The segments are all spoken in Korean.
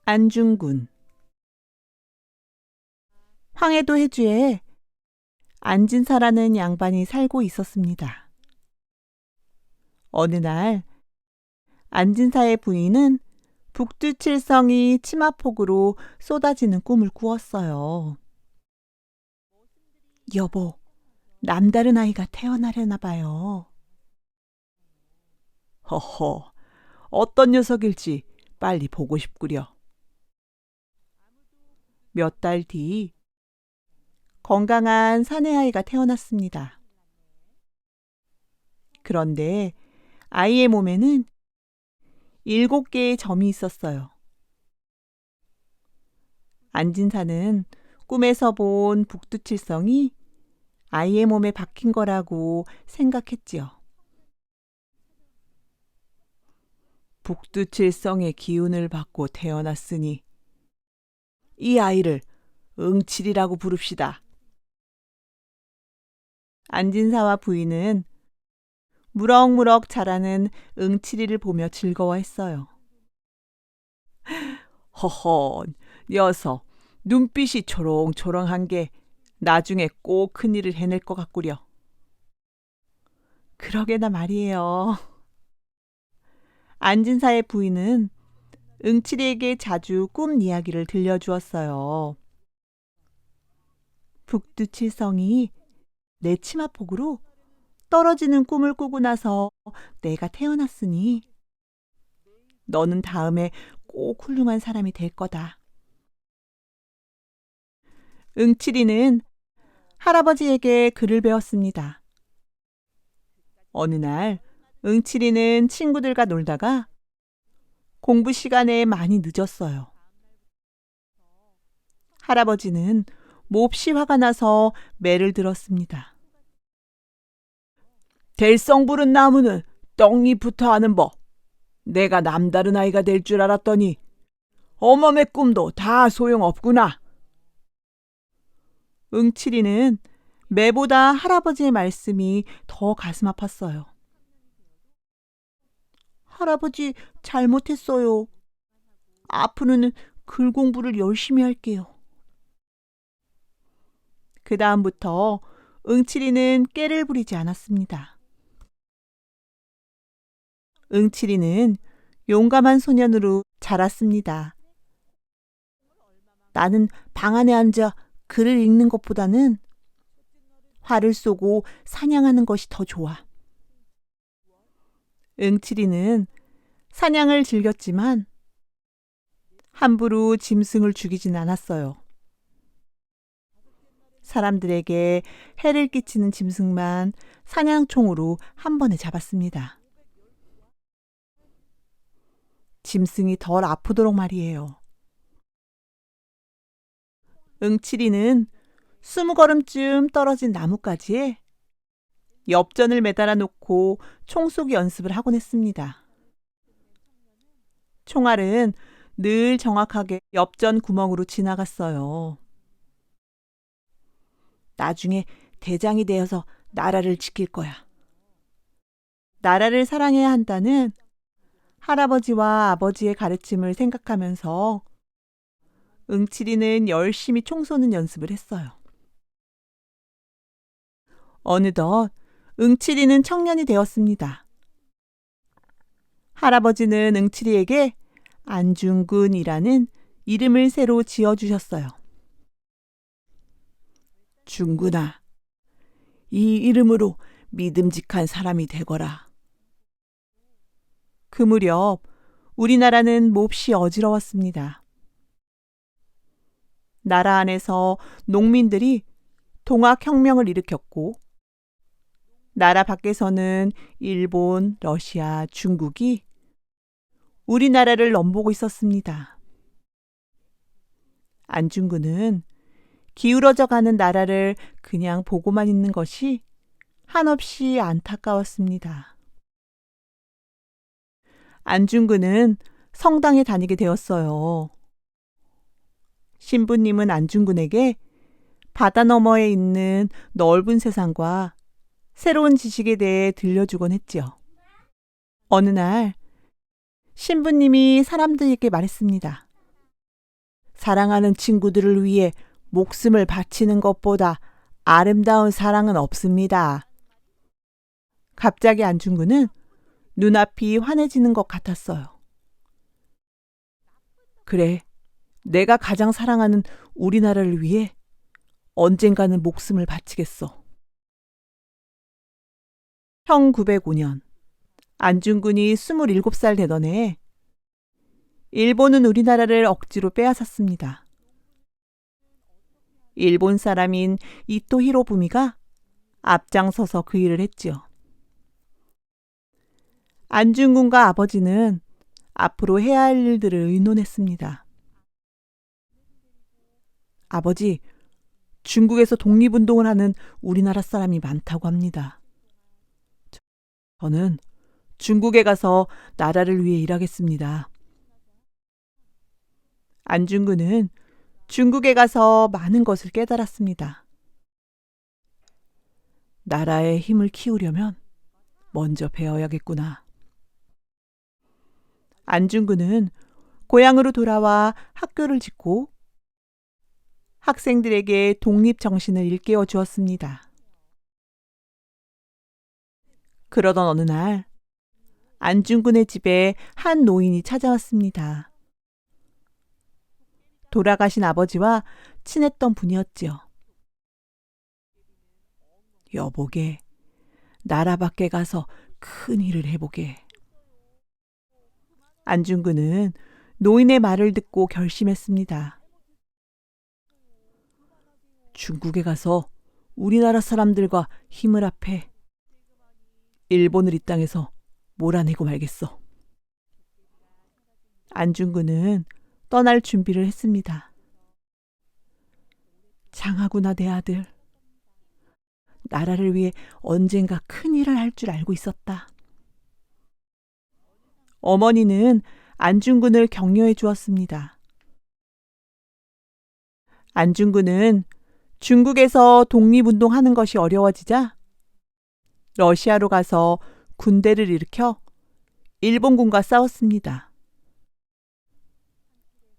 안중근. 황해도 해주에 안진사라는 양반이 살고 있었습니다. 어느 날 안진사의 부인은 북두칠성이 치마폭우로 쏟아지는 꿈을 꾸었어요. 여보, 남다른 아이가 태어나려나 봐요. 허허, 어떤 녀석일지 빨리 보고 싶구려. 몇 달 뒤 건강한 사내아이가 태어났습니다. 그런데 아이의 몸에는 7개의 점이 있었어요. 안진사는 꿈에서 본 북두칠성이 아이의 몸에 박힌 거라고 생각했지요. 북두칠성의 기운을 받고 태어났으니 이 아이를 응칠이라고 부릅시다. 안진사와 부인은 무럭무럭 자라는 응칠이를 보며 즐거워했어요. 허허, 녀석 눈빛이 초롱초롱한 게 나중에 꼭 큰일을 해낼 것 같구려. 그러게나 말이에요. 안진사의 부인은 응칠이에게 자주 꿈 이야기를 들려주었어요. 북두칠성이 내 치마폭으로 떨어지는 꿈을 꾸고 나서 내가 태어났으니 너는 다음에 꼭 훌륭한 사람이 될 거다. 응칠이는 할아버지에게 글을 배웠습니다. 어느 날 응칠이는 친구들과 놀다가 공부 시간에 많이 늦었어요. 할아버지는 몹시 화가 나서 매를 들었습니다. 될성 부른 나무는 떡잎부터 하는 법. 내가 남다른 아이가 될 줄 알았더니 어멈의 꿈도 다 소용없구나. 응칠이는 매보다 할아버지의 말씀이 더 가슴 아팠어요. 할아버지, 잘못했어요. 앞으로는 글 공부를 열심히 할게요. 그 다음부터 응칠이는 깨를 부리지 않았습니다. 응칠이는 용감한 소년으로 자랐습니다. 나는 방 안에 앉아 글을 읽는 것보다는 활을 쏘고 사냥하는 것이 더 좋아. 응칠이는 사냥을 즐겼지만 함부로 짐승을 죽이진 않았어요. 사람들에게 해를 끼치는 짐승만 사냥총으로 한 번에 잡았습니다. 짐승이 덜 아프도록 말이에요. 응칠이는 20걸음쯤 떨어진 나뭇가지에 엽전을 매달아 놓고 총쏘기 연습을 하곤 했습니다. 총알은 늘 정확하게 엽전 구멍으로 지나갔어요. 나중에 대장이 되어서 나라를 지킬 거야. 나라를 사랑해야 한다는 할아버지와 아버지의 가르침을 생각하면서 응칠이는 열심히 총 쏘는 연습을 했어요. 어느덧 응칠이는 청년이 되었습니다. 할아버지는 응칠이에게 안중근이라는 이름을 새로 지어주셨어요. 중근아, 이 이름으로 믿음직한 사람이 되거라. 그 무렵 우리나라는 몹시 어지러웠습니다. 나라 안에서 농민들이 동학혁명을 일으켰고 나라 밖에서는 일본, 러시아, 중국이 우리나라를 넘보고 있었습니다. 안중근은 기울어져 가는 나라를 그냥 보고만 있는 것이 한없이 안타까웠습니다. 안중근은 성당에 다니게 되었어요. 신부님은 안중근에게 바다 너머에 있는 넓은 세상과 새로운 지식에 대해 들려주곤 했지요. 어느 날 신부님이 사람들에게 말했습니다. 사랑하는 친구들을 위해 목숨을 바치는 것보다 아름다운 사랑은 없습니다. 갑자기 안중근은 눈앞이 환해지는 것 같았어요. 그래, 내가 가장 사랑하는 우리나라를 위해 언젠가는 목숨을 바치겠어. 1905년 안중근이 27살 되던 해에 일본은 우리나라를 억지로 빼앗았습니다. 일본 사람인 이토 히로부미가 앞장서서 그 일을 했지요. 안중근과 아버지는 앞으로 해야 할 일들을 의논했습니다. 아버지, 중국에서 독립운동을 하는 우리나라 사람이 많다고 합니다. 저는 중국에 가서 나라를 위해 일하겠습니다. 안중근은 중국에 가서 많은 것을 깨달았습니다. 나라의 힘을 키우려면 먼저 배워야겠구나. 안중근은 고향으로 돌아와 학교를 짓고 학생들에게 독립정신을 일깨워 주었습니다. 그러던 어느 날 안중근의 집에 한 노인이 찾아왔습니다. 돌아가신 아버지와 친했던 분이었지요. 여보게, 나라 밖에 가서 큰 일을 해보게. 안중근은 노인의 말을 듣고 결심했습니다. 중국에 가서 우리나라 사람들과 힘을 합해 일본을 이 땅에서 몰아내고 말겠어. 안중근은 떠날 준비를 했습니다. 장하구나 내 아들. 나라를 위해 언젠가 큰 일을 할 줄 알고 있었다. 어머니는 안중근을 격려해 주었습니다. 안중근은 중국에서 독립운동하는 것이 어려워지자 러시아로 가서 군대를 일으켜 일본군과 싸웠습니다.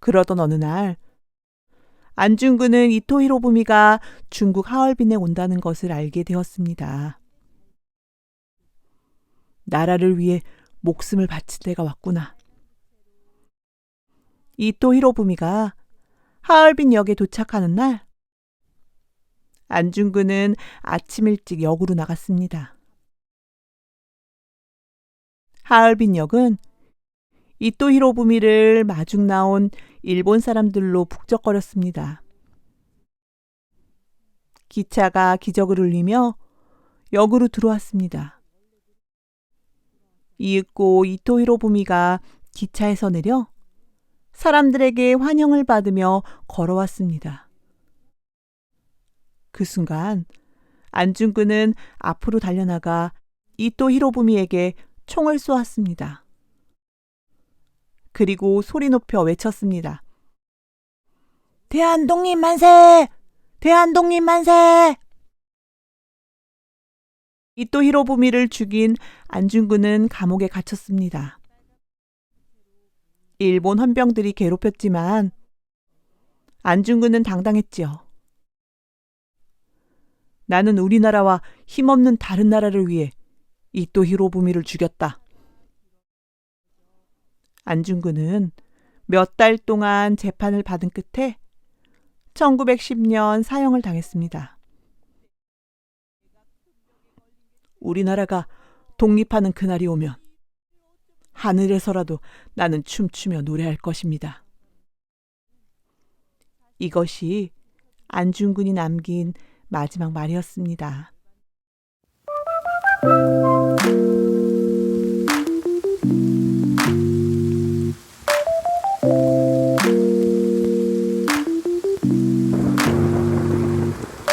그러던 어느 날 안중근은 이토 히로부미가 중국 하얼빈에 온다는 것을 알게 되었습니다. 나라를 위해 목숨을 바칠 때가 왔구나. 이토 히로부미가 하얼빈역에 도착하는 날 안중근은 아침 일찍 역으로 나갔습니다. 하얼빈역은 이토 히로부미를 마중 나온 일본 사람들로 북적거렸습니다. 기차가 기적을 울리며 역으로 들어왔습니다. 이윽고 이토 히로부미가 기차에서 내려 사람들에게 환영을 받으며 걸어왔습니다. 그 순간 안중근은 앞으로 달려나가 이토 히로부미에게 총을 쏘았습니다. 그리고 소리 높여 외쳤습니다. 대한독립 만세! 대한독립 만세! 이토 히로부미를 죽인 안중근은 감옥에 갇혔습니다. 일본 헌병들이 괴롭혔지만 안중근은 당당했지요. 나는 우리나라와 힘없는 다른 나라를 위해 이토 히로부미를 죽였다. 안중근은 몇 달 동안 재판을 받은 끝에 1910년 사형을 당했습니다. 우리나라가 독립하는 그날이 오면 하늘에서라도 나는 춤추며 노래할 것입니다. 이것이 안중근이 남긴 마지막 말이었습니다.